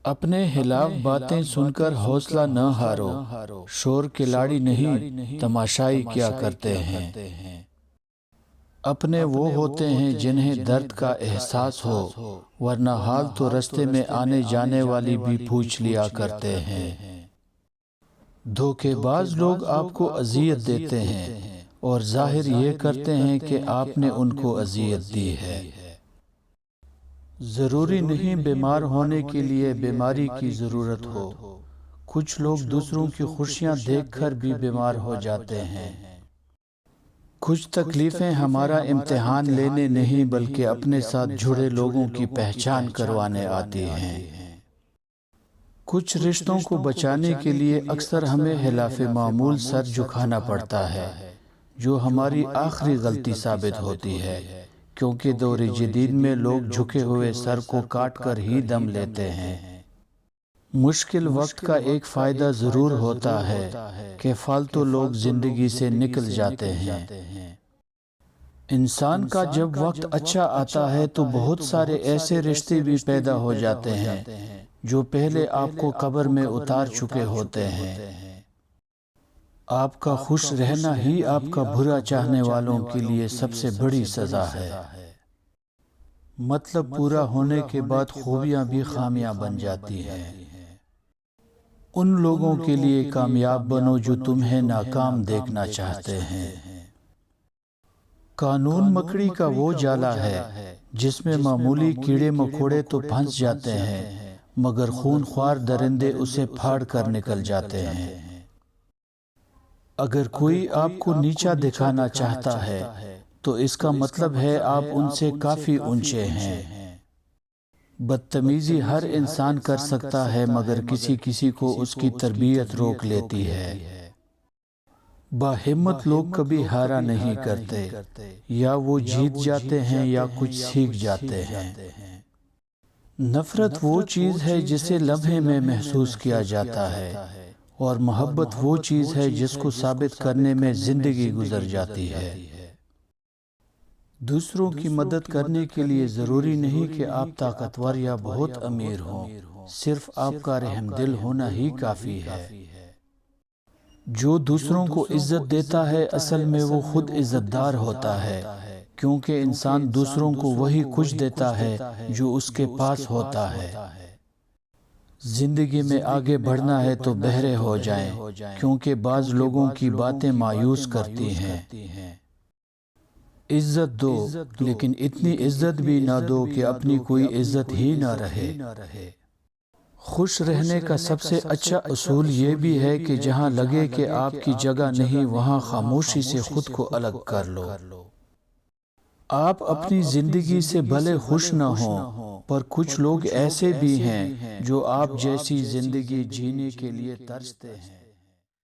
اپنے خلاف باتیں سن کر حوصلہ نہ ہارو، شور کھلاڑی نہیں تماشائی کیا کرتے ہیں۔ اپنے وہ ہوتے ہیں جنہیں درد کا احساس ہو، ورنہ حال تو رستے میں آنے جانے والی بھی پوچھ لیا کرتے ہیں۔ دھوکے باز لوگ آپ کو اذیت دیتے ہیں اور ظاہر یہ کرتے ہیں کہ آپ نے ان کو اذیت دی ہے۔ ضروری نہیں بیمار ہونے کے لیے بیماری کی ضرورت ہو، کچھ لوگ دوسروں کی خوشیاں دیکھ کر بھی بیمار ہو جاتے ہیں۔ کچھ تکلیفیں ہمارا امتحان لینے نہیں بلکہ اپنے ساتھ جڑے لوگوں کی پہچان کروانے آتی ہیں۔ کچھ رشتوں کو بچانے کے لیے اکثر ہمیں خلاف معمول سر جھکانا پڑتا ہے، جو ہماری آخری غلطی ثابت ہوتی ہے، کیونکہ دور جدید میں لوگ جھکے ہوئے سر کو کاٹ کر ہی دم لیتے ہیں۔ مشکل وقت کا ایک فائدہ ضرور ہوتا ہے کہ فالتو لوگ زندگی سے نکل جاتے ہیں۔ انسان کا جب وقت اچھا آتا ہے تو بہت سارے ایسے رشتے بھی پیدا ہو جاتے ہیں جو پہلے آپ کو قبر میں اتار چکے ہوتے ہیں۔ آپ کا خوش رہنا ہی آپ کا برا چاہنے والوں کے لیے سب سے بڑی سزا ہے۔ مطلب پورا ہونے کے بعد خوبیاں بھی خامیاں بن جاتی ہیں۔ ان لوگوں کے لیے کامیاب بنو جو تمہیں ناکام دیکھنا چاہتے ہیں۔ قانون مکڑی کا وہ جالا ہے جس میں معمولی کیڑے مکوڑے تو پھنس جاتے ہیں، مگر خون خوار درندے اسے پھاڑ کر نکل جاتے ہیں۔ اگر کوئی آپ کو نیچا دکھانا چاہتا ہے تو اس کا مطلب ہے آپ ان سے کافی اونچے ہیں۔ بدتمیزی ہر انسان کر سکتا ہے مگر کسی کو اس کی تربیت روک لیتی ہے۔ باہمت لوگ کبھی ہارا نہیں کرتے، یا وہ جیت جاتے ہیں یا کچھ سیکھ جاتے ہیں۔ نفرت وہ چیز ہے جسے لمحے میں محسوس کیا جاتا ہے، اور محبت وہ چیز ہے جس کو ثابت کرنے میں زندگی گزر جاتی ہے۔ دوسروں کی مدد کرنے کے لیے ضروری نہیں کہ آپ طاقتور یا بہت امیر ہوں، صرف آپ کا رحم دل ہونا ہی کافی ہے۔ جو دوسروں کو عزت دیتا ہے اصل میں وہ خود عزت دار ہوتا ہے، کیونکہ انسان دوسروں کو وہی کچھ دیتا ہے جو اس کے پاس ہوتا ہے۔ زندگی میں آگے بڑھنا ہے تو بہرے ہو جائیں، کیونکہ بعض لوگوں کی باتیں مایوس کرتی ہیں۔ عزت دو، لیکن اتنی عزت بھی نہ دو کہ اپنی کوئی عزت ہی نہ رہے۔ خوش رہنے کا سب سے اچھا اصول یہ بھی ہے کہ جہاں لگے کہ آپ کی جگہ نہیں وہاں خاموشی سے خود کو الگ کر لو۔ آپ اپنی زندگی سے بھلے خوش نہ ہوں، پر کچھ لوگ ایسے بھی ہیں جو آپ جیسی زندگی جینے کے لیے ترستے ہیں۔